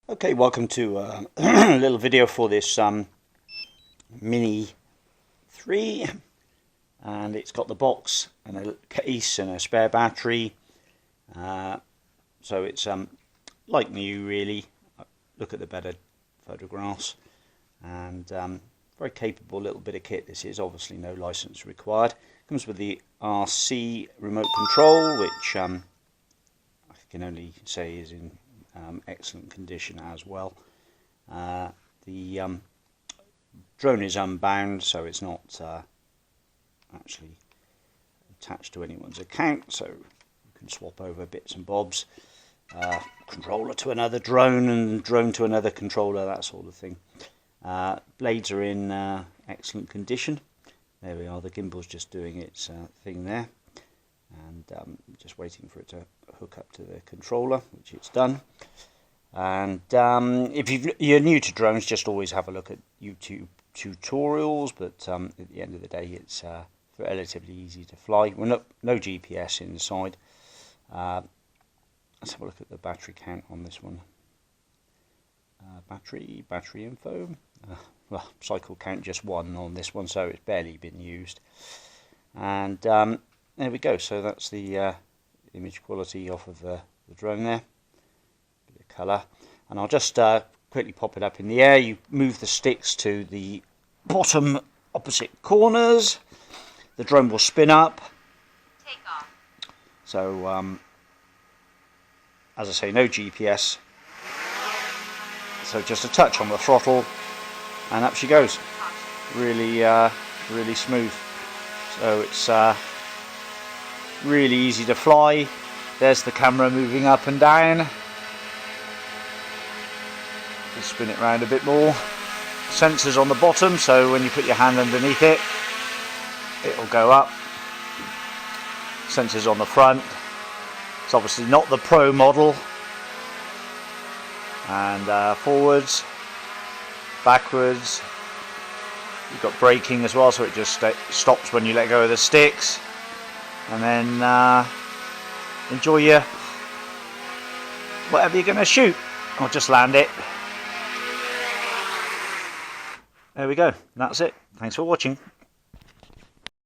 Okay, welcome to a little video for this Mini 3, and it's got the box and a case and a spare battery, so it's like new really. Look at the better photographs, and very capable little bit of kit. This is obviously no license required. Comes with the RC remote control, which I can only say is in excellent condition as well. The drone is unbound, so it's not actually attached to anyone's account, so you can swap over bits and bobs, controller to another drone and drone to another controller, that sort of thing. Blades are in excellent condition. There we are, the gimbal's just doing its thing there, and just waiting for it to hook up to the controller, which it's done. And if you're new to drones, just always have a look at YouTube tutorials, but at the end of the day it's relatively easy to fly. Well, no GPS inside. Let's have a look at the battery count on this one. Battery info. Well, cycle count just 1 on this one, so it's barely been used. And there we go. So that's the image quality off of the drone there. Bit of colour, and I'll just quickly pop it up in the air. You move the sticks to the bottom opposite corners. The drone will spin up. Take off. So as I say, no GPS. So just a touch on the throttle, and up she goes. Really, really smooth. So it's really easy to fly. There's the camera moving up and down. Just spin it around a bit more. Sensors on the bottom, so when you put your hand underneath it, it'll go up. Sensors on the front. It's obviously not the Pro model. And forwards, backwards. You've got braking as well, so it just stops when you let go of the sticks. And then enjoy your whatever you're going to shoot, or just land it. There we go. That's it. Thanks for watching.